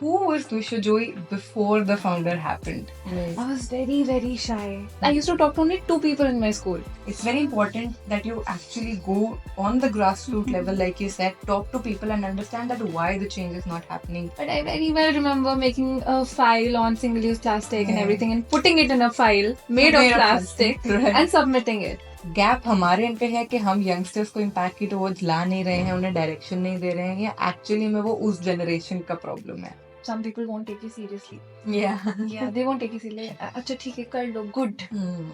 Who was Dusha Joy before the founder happened? I was very, very shy. I used to talk to only 2 people in my school. It's very important that you actually go on the grassroots level, like you said, talk to people and understand that why the change is not happening. But I very well remember making a file on single-use plastic and Yeah. everything and putting it in a file made of plastic Right. and submitting it. Gap हमारे इन पे है कि हम youngsters को impact की towards ला नहीं रहे हैं, उन्हें डायरेक्शन नहीं दे रहे हैं, या एक्चुअली में वो उस जनरेशन का प्रॉब्लम है. Some people won't take you seriously. Yeah. Yeah, they won't take you seriously. अच्छा ठीक है कर लो, good.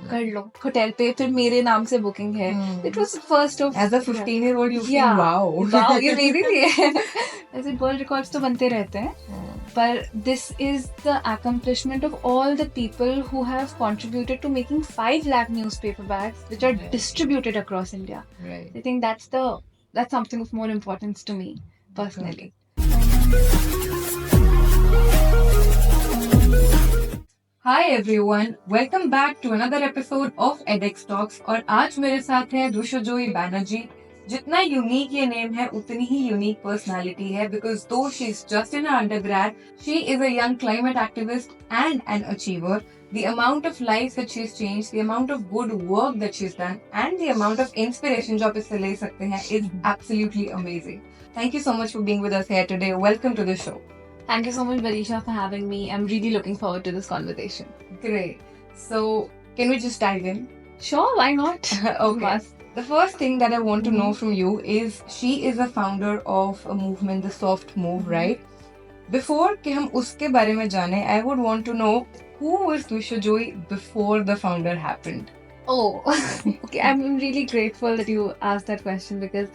कर लो होटल पे फिर मेरे नाम से बुकिंग है. It was first of As a 15-year-old you feel Yeah. wow. Wow, ये मेरे लिए है. ऐसे वर्ल्ड रिकॉर्ड्स तो बनते रहते हैं. But this is the accomplishment of all the people who have contributed to making 5 lakh newspaper bags which are Right. distributed across India. Right. I think that's something of more importance to me personally. Hi everyone, welcome back to another episode of edX Talks. और आज मेरे साथ है दुशा जोई बैनर्जी. जितना unique ये name है उतनी ही यूनिक पर्सनालिटी है, because though she's just in her undergrad, she is a young climate activist and an achiever. The amount of lives that she's changed, the amount of good work that she's done, and the amount of inspiration जो आप इससे ले सकते हैं is absolutely amazing. Thank you so much for being with us here today. Welcome to the show. Thank you so much, Barisha, for having me. I'm really looking forward to this conversation. Great. So, can we just dive in? Sure, why not? Okay. Must. The first thing that I want to know from you is she is a founder of a movement, the Soft Move, right? Before कि हम उसके बारे में जाने, I would want to know who was Dusha Joy before the founder happened. Oh, okay. I'm really grateful that you asked that question because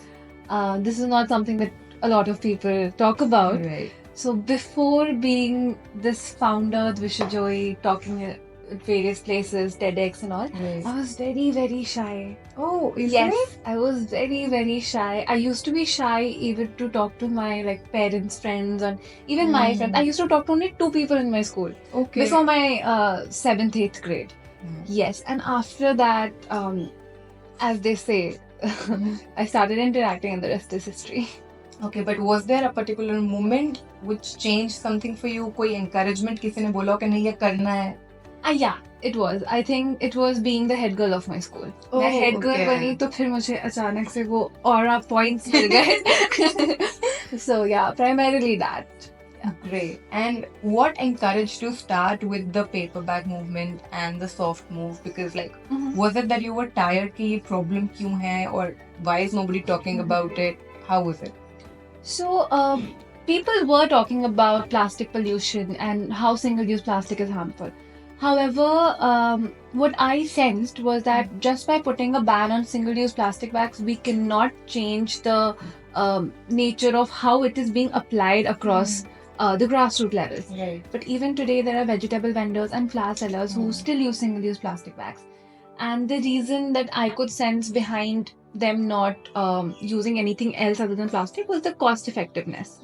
this is not something that a lot of people talk about. Right. So before being this founder, Dvisha Joy, talking at various places, TEDx and all, Right. I was very, very shy. Oh, is Yes, it? I was very, very shy. I used to be shy even to talk to my parents, friends, and even my friends. I used to talk to only 2 people in my school Okay. before my 7th, 8th grade. Mm. Yes, and after that, as they say, I started interacting, and the rest is history. Okay, but was there a particular moment which changed something for you? कोई encouragement किसी ने बोला कि नहीं ये करना है? Yeah, it was. I think it was being the head girl of my school. Oh, मैं head girl okay. बनी तो फिर मुझे अचानक से वो aura points मिल गए. So yeah, primarily that. Yeah. Great. And what encouraged you to start with the paperback movement and the soft move? Because was it that you were tired कि ये problem क्यों है, or why is nobody talking about it? How was it? So people were talking about plastic pollution and how single-use plastic is harmful. However, what I sensed was that just by putting a ban on single-use plastic bags, we cannot change the nature of how it is being applied across the grassroots levels. Right. But even today, there are vegetable vendors and flower sellers who still use single-use plastic bags. And the reason that I could sense behind them not using anything else other than plastic was the cost effectiveness.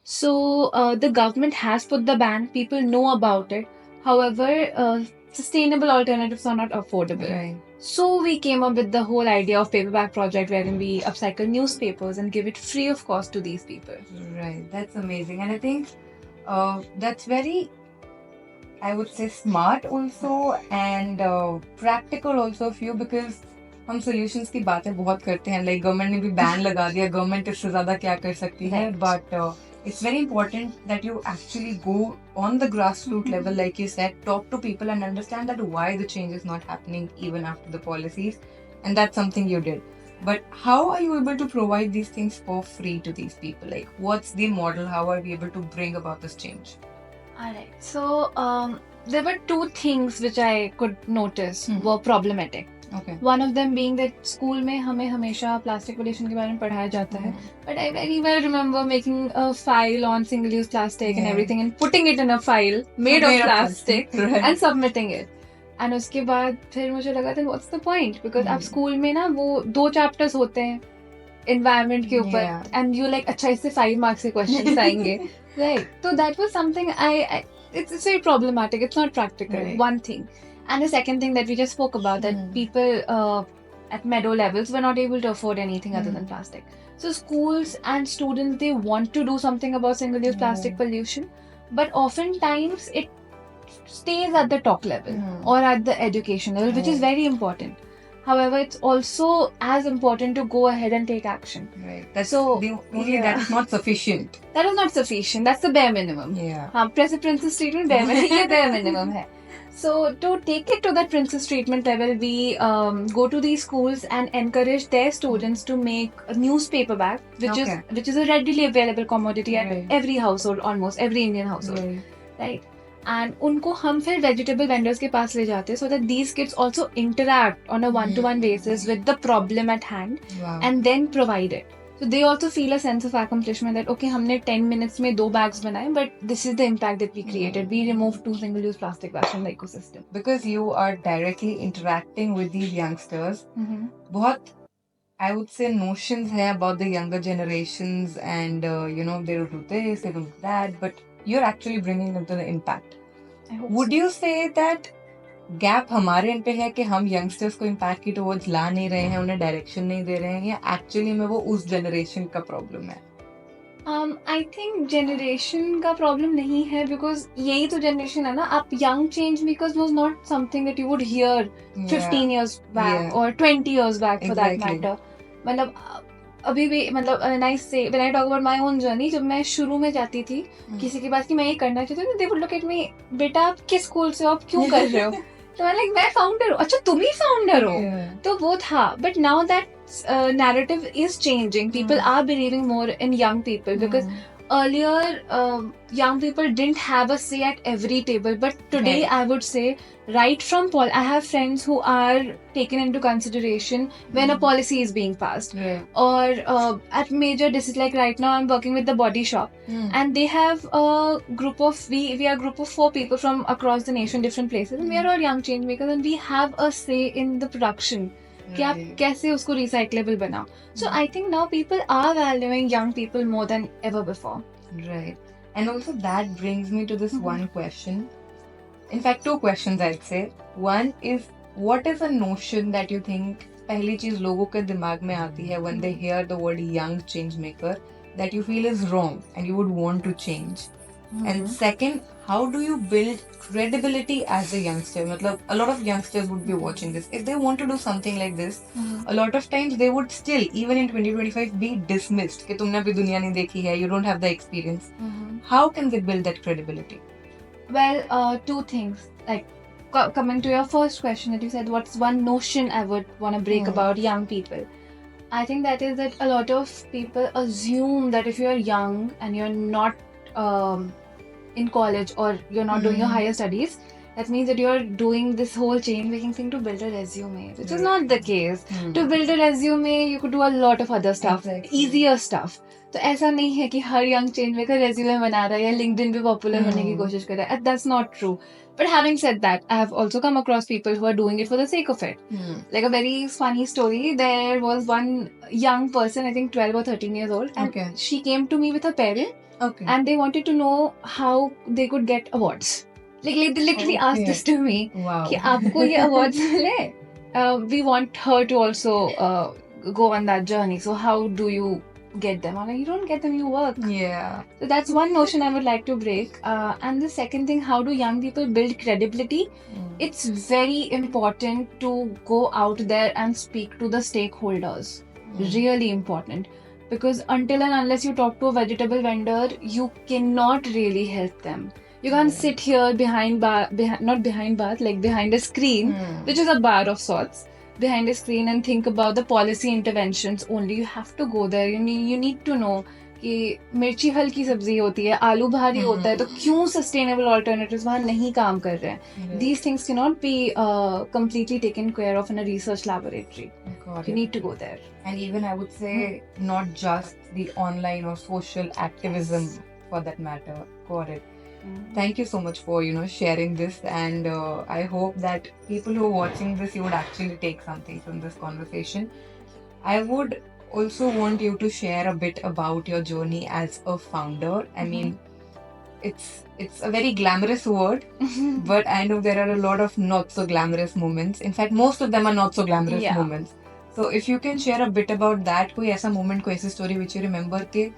So the government has put the ban, people know about it. However, sustainable alternatives are not affordable. Right. So we came up with the whole idea of paperback project wherein we upcycle newspapers and give it free of cost to these people. Right. That's amazing. And I think that's very, I would say, smart also and practical also of you, because हम solutions की बातें बहुत करते हैं, like government ने भी ban लगा दिया, government इससे ज़्यादा क्या कर सकती है, but it's very important that you actually go on the grassroots level, like you said, talk to people and understand that why the change is not happening even after the policies, and that's something you did. But how are you able to provide these things for free to these people? Like, what's the model? How are we able to bring about this change? Alright, so there were 2 things which I could notice were problematic. Okay. One of them being that school में हमें हमेशा plastic pollution के बारे में पढ़ाया जाता है. But I very well remember making a file on single-use plastic and everything and putting it in a file made of plastic Right. and submitting it. And उसके बाद फिर मुझे लगा था what's the point? Because अब school में ना वो 2 chapters होते हैं environment के ऊपर, Yeah. and you like अच्छा इससे 5 marks के questions आएंगे. Right. So that was something it's very problematic. It's not practical. Right. One thing. And the second thing that we just spoke about, that people at meadow levels were not able to afford anything other than plastic. So schools and students, they want to do something about single-use plastic pollution. but oftentimes it stays at the talk level Hmm. or at the education level, which is Right. very important. However, it's also as important to go ahead and take action. Right. That's So, only yeah. that is not sufficient. That is not sufficient. That's the bare minimum. Yeah. Princess treatment bare minimum. ये bare minimum है. So to take it to that princess treatment level, we go to these schools and encourage their students to make a newspaper bag, Okay. which is a readily available commodity at Right. every household, almost every Indian household, Right. right? And उनको हम फिर vegetable vendors के पास ले जाते हैं so that these kids also interact on a one-to-one basis with the problem at hand Wow. and then provide it. So they also feel a sense of accomplishment that okay हमने 10 minutes में 2 bags बनाए, but this is the impact that we created. We removed 2 single-use plastic bags from the ecosystem. Because you are directly interacting with these youngsters, बहुत I would say notions है about the younger generations and they will do this, they will do that, but you're actually bringing them to the impact. I hope Would so. you say that gap हमारे इन पे है कि हम youngsters को impact की towards ला नहीं रहे हैं, उन्हें डायरेक्शन नहीं दे रहे हैं, या एक्चुअली में वो उस जनरेशन का प्रॉब्लम है? I think generation का problem नहीं है because यही तो generation है ना. आप young change makers was not something that you would hear 15 years back Yeah. or 20 years back for that Exactly. matter. मतलब अभी भी मतलब when I say when I talk about my own journey, जब मैं शुरू में जाती थी किसी के पास कि मैं ये करना चाहती हूँ, they would look at me, बेटा आप किस स्कूल से हो, आप क्यों कर रहे हो? तो मैं like मैं फाउंडर हूँ. अच्छा तुम ही फाउंडर हो? Yeah. तो वो था. But now that narrative is changing. People are believing more in young people because earlier young people didn't have a say at every table, but today Right. I would say right from I have friends who are taken into consideration when a policy is being passed, Right. or at major districts. Like right now I'm working with the Body Shop, and they have a group of we are a group of 4 people from across the nation, different places, and we are all young change makers, and we have a say in the production कि आप Right. कैसे उसको recyclable बनाओ. So I think now people are valuing young people more than ever before. Right. And also that brings me to this one question. In fact, 2 questions I'd say. One is, what is a notion that you think पहली चीज लोगों के दिमाग में आती है when they hear the word young change maker that you feel is wrong and you would want to change? And second, how do you build credibility as a youngster? मतलब a lot of youngsters would be watching this. If they want to do something like this, a lot of times they would still, even in 2025, be dismissed कि तुमने अभी दुनिया नहीं देखी है, you don't have the experience. How can they build that credibility? Well, 2 things. Like coming to your first question that you said, what's one notion I would want to break about young people? I think that is that a lot of people assume that if you're young and you're not in college or you're not doing your higher studies, that means that you're doing this whole chain making thing to build a resume, which is not the case. To build a resume, you could do a lot of other stuff, Exactly. easier stuff. तो ऐसा नहीं है कि हर young change maker resume बना रहा है या LinkedIn पे पॉपुलर होने की कोशिश कर रहा है. That's not true. But having said that, I have also come across people who are doing it for the sake of it. Like a very funny story. There was one young person, I think 12 or 13 years old, and Okay. she came to me with her parent, Okay. and they wanted to know how they could get awards. Like they literally asked Okay. this to me Wow. कि आपको ये awards मिले. We want her to also go on that journey. So how do you get them? I'm like, you don't get them, you work. Yeah. So that's one notion I would like to break. And the second thing, how do young people build credibility? It's very important to go out there and speak to the stakeholders. Really important. Because until and unless you talk to a vegetable vendor, you cannot really help them. You can't sit here behind a screen, which is a bar of sorts, behind a screen and think about the policy interventions only. You have to go there. You need to know कि मिर्ची हल्की सब्जी होती है, आलू भारी होता है, तो क्यों सस्टेनेबल ऑल्टरनेटिव्स वहाँ नहीं काम कर रहे हैं. These things cannot be completely taken care of in a research laboratory. Got You it. need to go there. And even I would say not just the online or social activism for that matter. Got it. Thank you so much for sharing this, and I hope that people who are watching this, you would actually take something from this conversation. I would also want you to share a bit about your journey as a founder. I mean, it's a very glamorous word, but I know there are a lot of not so glamorous moments. In fact, most of them are not so glamorous Yeah. moments. So if you can share a bit about that, कोई ऐसा moment, कोई ऐसी story which you remember कि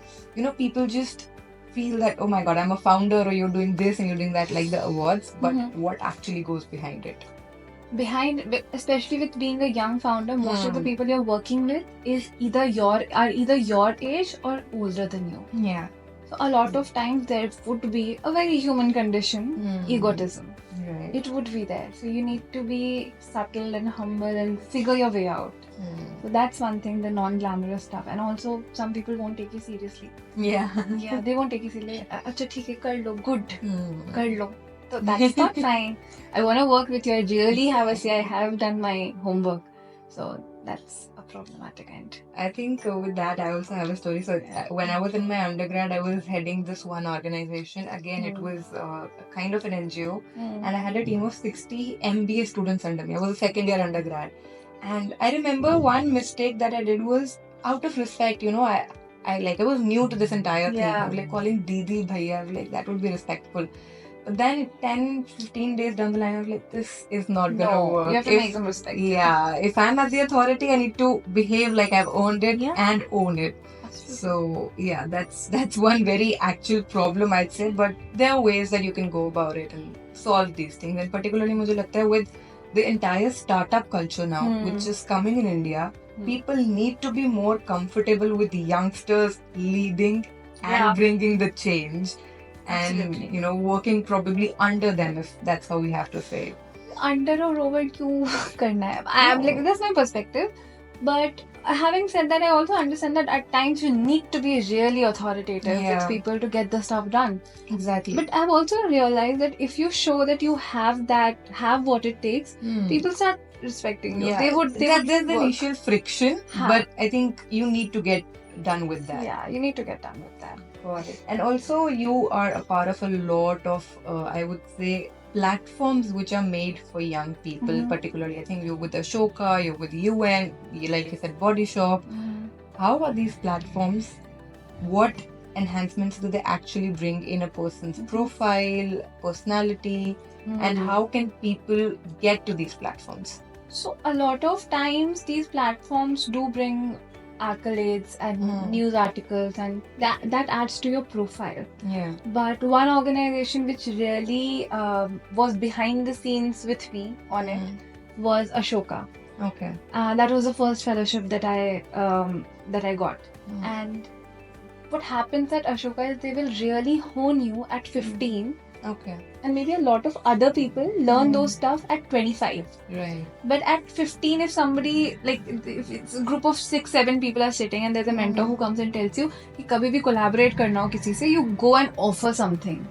people just feel that, oh my god, I'm a founder, or you're doing this and you're doing that, like the awards, but Mhm. what actually goes behind it? Especially with being a young founder, most of the Hmm. people you're working with is either your age or older than you. Yeah. So a lot of times there would be a very human condition, Hmm. egotism. Right. It would be there. So you need to be subtle and humble and figure your way out. Hmm. So that's one thing, the non-glamorous stuff. And also, some people won't take you seriously. Yeah. Yeah, they won't take you seriously. Acha, theek hai, kar lo, good, Hmm. kar lo. So that's not fine. I want to work with you. I really have a say. I have done my homework. So that's a problematic end. I think with that, I also have a story. So when I was in my undergrad, I was heading this one organization. Again, it was kind of an NGO, and I had a team of 60 MBA students under me. I was a second year undergrad, and I remember one mistake that I did was out of respect. I was new to this entire thing. I Yeah. was like calling Didi Bhaiya. I was like, that would be respectful. But then 10, 15 days down the line, I was like, this is not gonna No, work. you have to make them respect. Yeah, if I'm at the authority, I need to behave like I've earned it Yeah. and own it. That's true. So yeah, that's one very actual problem, I'd say. But there are ways that you can go about it and solve these things. And particularly, मुझे लगता है with the entire startup culture now, which is coming in India, people need to be more comfortable with youngsters leading and Yeah. bringing the change. And Absolutely. working probably under them, if that's how we have to say it. Under or over क्यों करना है? I'm like, that's my perspective. But having said that, I also understand that at times you need to be really authoritative Yeah. with people to get the stuff done. Exactly. But I've also realized that if you show that you have what it takes, people start respecting you. Yeah, They would there's the work. initial friction, Huh. but I think you need to get done with that. Yeah, you need to get done with that. Got it. And also, you are a part of a lot of, I would say, platforms which are made for young people. Mhm. Particularly, I think you're with Ashoka, you're with UN, like you said, Body Shop. How are these platforms? What enhancements do they actually bring in a person's profile, personality, and how can people get to these platforms? So a lot of times these platforms do bring accolades and news articles, and that adds to your profile. Yeah. But one organization which really was behind the scenes with me on it was Ashoka. Okay. That was the first fellowship that I got. And what happens at Ashoka is they will really hone you at 15. Okay. And maybe a lot of other people learn those stuff at 25. Right. But at 15, if somebody, like, if it's a group of 6-7 people are sitting and there's a mentor who comes and tells you कि कभी भी collaborate करना हो किसी से, you go and offer something.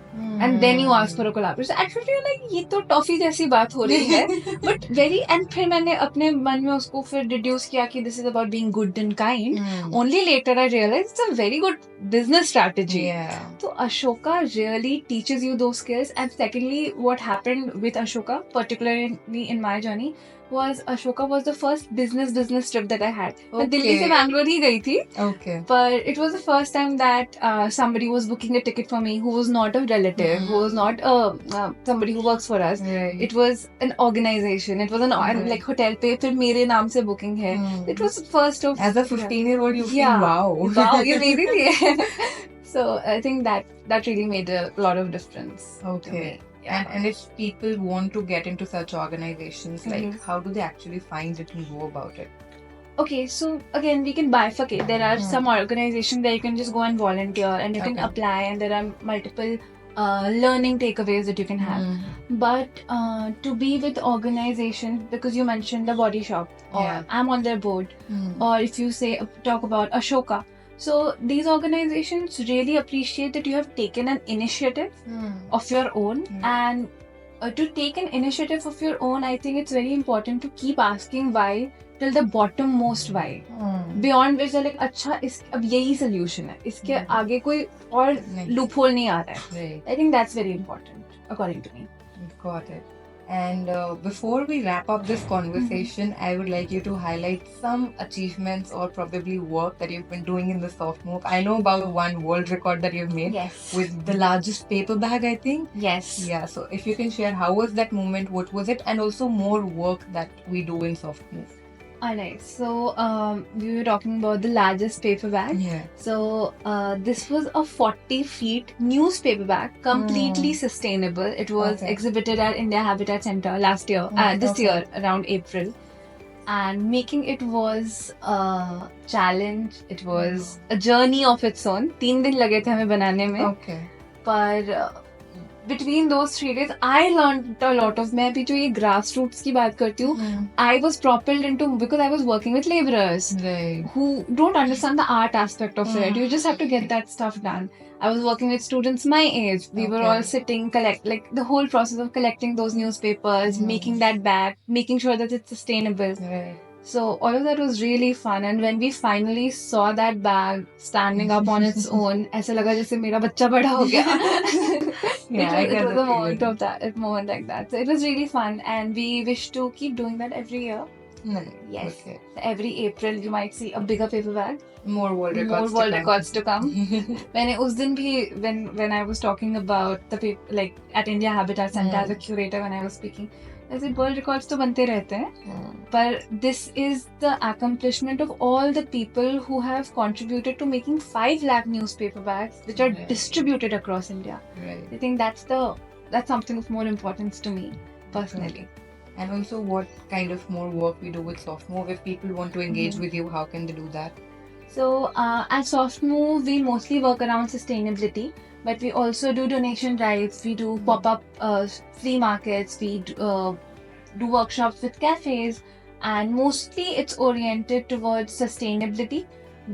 And then you ask for a collaboration. At 15, you're like, ये तो toffee जैसी बात हो रही है. But and फिर मैंने अपने मन में उसको फिर deduce किया कि this is about being good and kind. Only later I realized it's a very good business strategy. Yeah. So Ashoka really teaches you those skills. And secondly, what happened with Ashoka, particularly in my journey, was Ashoka was the first business trip that I had. मैं दिल्ली से बैंगलोर ही गई थी. Okay. But it was the first time that somebody was booking a ticket for me who was not a relative, who was not somebody who works for us. Right. It was an organization. It was an like hotel पे फिर मेरे नाम से booking है. It was the first of. As a 15-year-old, you feel Yeah. wow. You really. So I think that really made a lot of difference. to Okay. me. Yeah. And if people want to get into such organizations, like how do they actually find it and go about it? Okay, so again, we can bifurcate. There are some organizations where you can just go and volunteer and you can Okay. apply, and there are multiple learning takeaways that you can have. But to be with organizations, because you mentioned the Body Shop, or Yeah. I'm on their board, or if you talk about Ashoka. So these organizations really appreciate that you have taken an initiative of your own, and to take an initiative of your own, I think it's very important to keep asking why till the bottommost why. Beyond which they're like, अच्छा अब यही solution है, इसके आगे कोई और loophole नहीं आ रहा है. Right. I think that's very important, according to me. Got it. And before we wrap up this conversation, I would like you to highlight some achievements or probably work that you've been doing in the soft move. I know about one world record that you've made Yes. with the largest paper bag, I think. Yes. Yeah, so if you can share how was that moment, what was it, and also more work that we do in soft move. Alright, so we were talking about the largest paper bag. Yeah. So this was a 40 feet newspaper bag, completely sustainable. It was Okay. exhibited at India Habitat Center last year, this Okay. year around April. And making it was a challenge. It was a journey of its own. 3 दिन लगे थे हमें बनाने में. Okay. पर between those 3 days, I learned a lot of. मैं अभी जो ये grassroots की बात करती हूँ, I was propelled into because I was working with laborers Right. who don't understand the art aspect of it. You just have to get that stuff done. I was working with students my age. We were all sitting, like the whole process of collecting those newspapers, making that bag, making sure that it's sustainable. Right. So all of that was really fun. And when we finally saw that bag standing up on its own, ऐसा लगा जैसे मेरा बच्चा बड़ा हो गया. Yeah, I it get was the a moment feeling. of that, a moment like that. So it was really fun, and we wish to keep doing that every year. Nice. Yes. Okay. So every April you might see a bigger paper bag. More world More records. world records to come. मैंने उस दिन भी when I was talking about the paper, like at India Habitat Center as a curator, when I was speaking, I said world records तो बनते रहते हैं, but this is the accomplishment of all the people who have contributed to making 5 lakh newspaper bags, which are distributed across India. Right. I think that's something of more importance to me personally. And also, what kind of more work we do with SoftMove? If people want to engage with you, how can they do that? So at SoftMove, we mostly work around sustainability, but we also do donation drives. We do pop-up flea markets. We do workshops with cafes, and mostly it's oriented towards sustainability.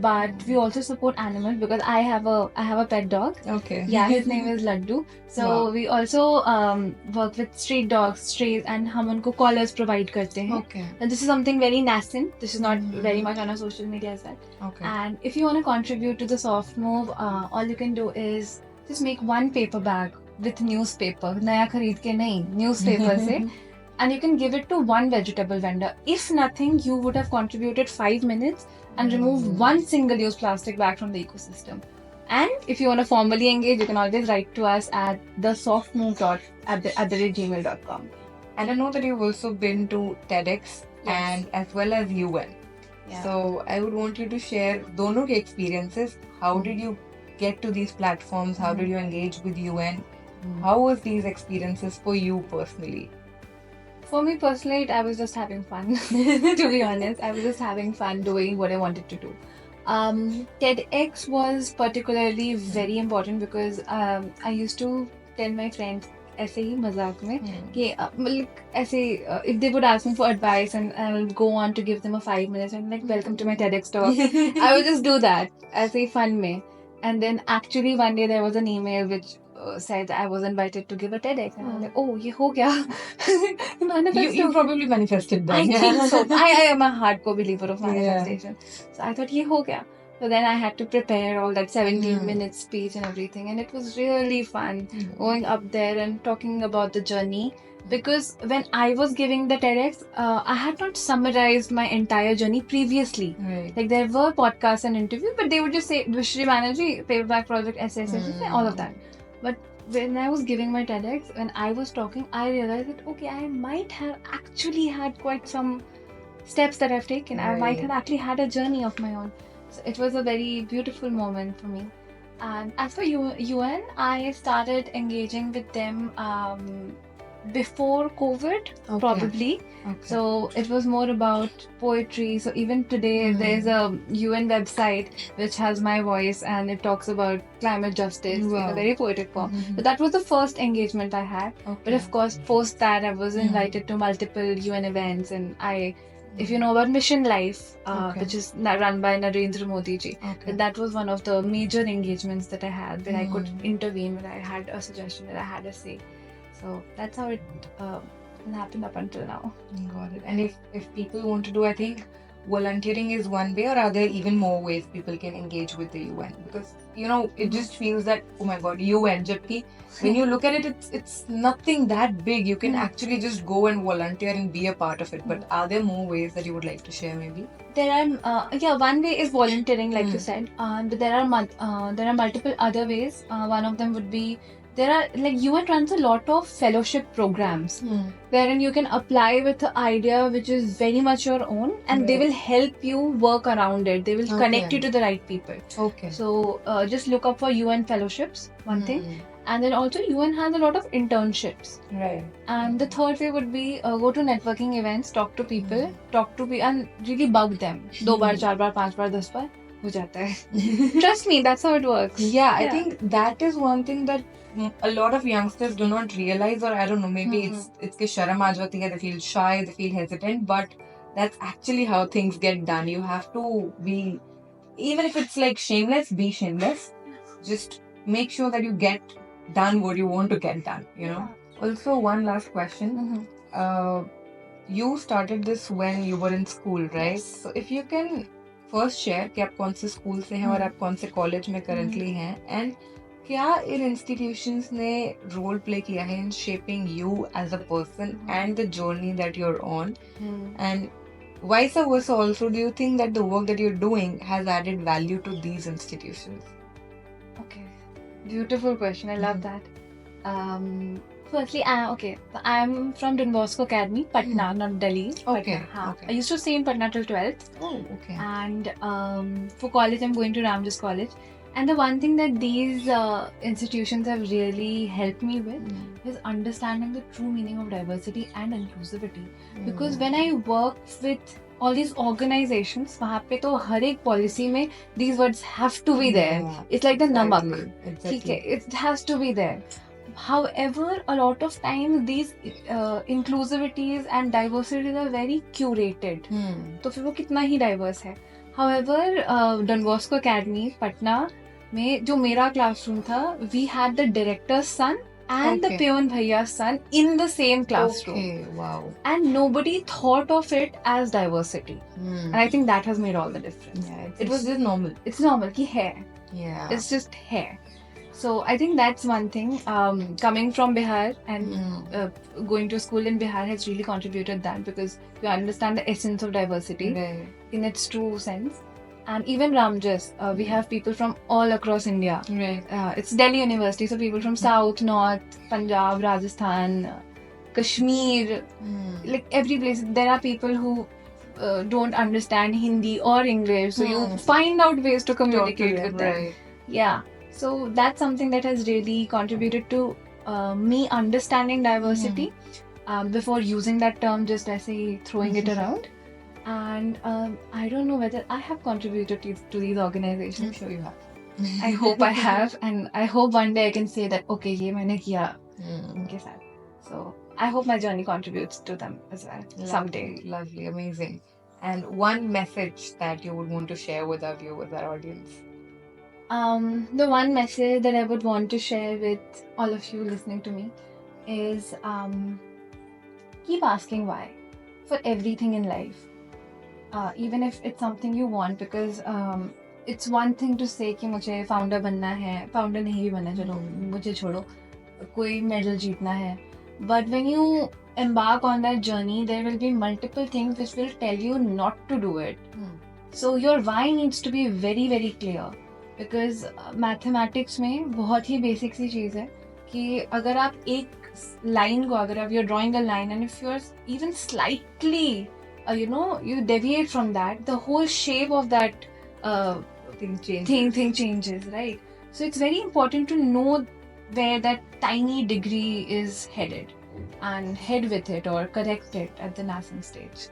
But we also support animals because I have a pet dog. Okay. Yeah, his name is Laddu. So Wow. we also work with street dogs, strays, and हम उनको collars provide करते हैं. Okay. And this is something very nascent. This is not very much on our social media as well. Okay. And if you want to contribute to the soft move, all you can do is just make one paper bag with newspaper. नया खरीद के नहीं, newspaper से. And you can give it to one vegetable vendor. If nothing, you would have contributed 5 minutes and removed one single-use plastic bag from the ecosystem. And if you want to formally engage, you can always write to us at thesoftmove@gmail.com. And I know that you've also been to TEDx and as well as UN. Yeah. So I would want you to share दोनों के experiences. How did you get to these platforms? How did you engage with UN? How was these experiences for you personally? For me personally, I was just having fun. To be honest, I was just having fun doing what I wanted to do. TEDx was particularly very important because I used to tell my friends ऐसे ही मजाक में कि मतलब ऐसे if they would ask me for advice and I will go on to give them a 5 minutes and like welcome to my TEDx talk. I would just do that ऐसे ही fun में. And then actually one day there was an email which said I was invited to give a TEDx and I was like, oh ये हो गया. You probably manifested that. I think so. I am a hardcore believer of manifestation. So I thought ये हो गया. So then I had to prepare all that 17-minute speech and everything, and it was really fun going up there and talking about the journey. Because when I was giving the TEDx, I had not summarized my entire journey previously. Right. Like there were podcasts and interviews, but they would just say Vishri Banerjee, paperback project, all of that. But when I was giving my TEDx, when I was talking, I realized that okay, I might have actually had quite some steps that I've taken. I might have actually had a journey of my own. So it was a very beautiful moment for me. And as for UN, I started engaging with them before COVID, probably. Okay. So it was more about poetry. So even today, there's a UN website which has my voice and it talks about climate justice in a very poetic form. So that was the first engagement I had. But of course, post that, I was invited to multiple UN events, and if you know about Mission Life, which is run by Narendra Modi ji, that was one of the major engagements that I had, where I could intervene, where I had a suggestion, where I had a say. So that's how it happened up until now. Got it. And if people want to do, I think volunteering is one way, or are there even more ways people can engage with the UN? Because it just feels that, oh my god, UN, jabki when you look at it, it's nothing that big. You can actually just go and volunteer and be a part of it. But are there more ways that you would like to share, maybe? There are one way is volunteering, like you said, but there are multiple other ways. One of them would be there are like UN runs a lot of fellowship programs wherein you can apply with an idea which is very much your own, and they Right. will help you work around it. They will connect Okay. you to the right people. Okay. So just look up for UN fellowships, one thing. And then also UN has a lot of internships. Right. And the third way would be go to networking events, talk to people, and really bug them. 2 बार, 4 बार, 5 बार, 10 बार हो जाता है. Trust me, that's how it works. Yeah, I think that is one thing that a lot of youngsters do not realize, or I don't know, maybe it's कि शर्म आ जाती है, they feel shy, they feel hesitant, but that's actually how things get done. You have to be, even if it's like shameless, be shameless. Just make sure that you get done what you want to get done, you know. Also, one last question. You started this when you were in school, right? Yes. So if you can first share कि आप कौन से school से हैं और आप कौन से कॉलेज में currently हैं, and क्या इन institutions ने role play किया है in shaping you as a person and the journey that you're on, and vice versa also, do you think that the work that you're doing has added value to these institutions? Okay, beautiful question. I love that. Firstly, so I'm from Don Bosco Academy, Patna, not Delhi. Okay, Patna, हाँ. okay. I used to stay in Patna till 12th. Oh, okay. And for college, I'm going to Ramjas College. And the one thing that these institutions have really helped me with is understanding the true meaning of diversity and inclusivity. Because when I work with all these organizations, वहाँ पे तो हर एक policy में these words have to be there. Yeah, It's like the namak. exactly. ठीक है, it has to be there. However, a lot of times these inclusivities and diversities are very curated. तो फिर वो कितना ही diverse है. However, Don Bosco Academy, Patna में जो मेरा classroom था, we had the director's son and the Okay. peon bhaiya's son in the same classroom. Okay, wow. And nobody thought of it as diversity. And I think that has made all the difference. Yeah, It was just normal. It's normal कि है. Yeah. It's just hair. So I think that's one thing. Coming from Bihar and going to school in Bihar has really contributed that, because you understand the essence of diversity Right. in its true sense. And even Ramjas, we have people from all across India. Right. It's Delhi University, so people from South, North, Punjab, Rajasthan, Kashmir, like every place. There are people who don't understand Hindi or English, so you find out ways to communicate with them. Right. Yeah, so that's something that has really contributed to me understanding diversity before using that term, just as throwing it around. And I don't know whether I have contributed to these organizations. I'm sure you have. I hope I have, and I hope one day I can say that okay, ये मैंने किया उनके साथ. So I hope my journey contributes to them as well someday. Lovely, amazing. And one message that you would want to share with our viewers, our audience. The one message that I would want to share with all of you listening to me is keep asking why for everything in life. Even if it's something you want, because it's one thing to say कि मुझे founder बनना है, founder नहीं भी बनना, चलो मुझे छोड़ो, कोई medal जीतना है. But when you embark on that journey, there will be multiple things which will tell you not to do it. So your why needs to be very very clear, because mathematics में बहुत ही basic सी चीज़ है कि अगर आप एक line को, अगर आप you're drawing a line and if you're even slightly you deviate from that, the whole shape of that thing changes, right? So it's very important to know where that tiny degree is headed and head with it or correct it at the nascent stage.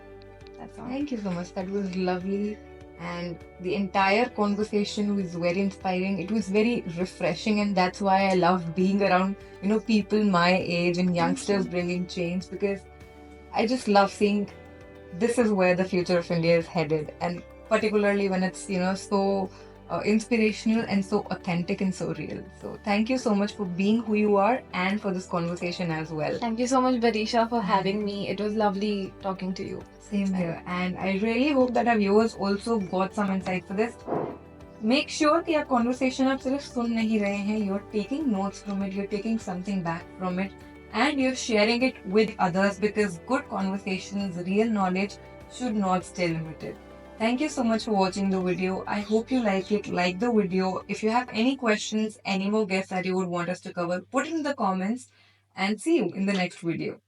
That's all. Thank you so much. That was lovely. And the entire conversation was very inspiring. It was very refreshing, and that's why I love being around, people my age and youngsters bringing change, because I just love seeing this is where the future of India is headed, and particularly when it's so inspirational and so authentic and so real. So thank you so much for being who you are and for this conversation as well. Thank you so much, Barisha, for having me. It was lovely talking to you. Same here, and I really hope that our viewers also got some insight for this. Make sure that your conversation आप सिर्फ सुन नहीं रहे हैं, you're taking notes from it, you're taking something back from it, and you're sharing it with others, because good conversations, real knowledge should not stay limited. Thank you so much for watching the video. I hope you like it. Like the video. If you have any questions, any more guests that you would want us to cover, put it in the comments and see you in the next video.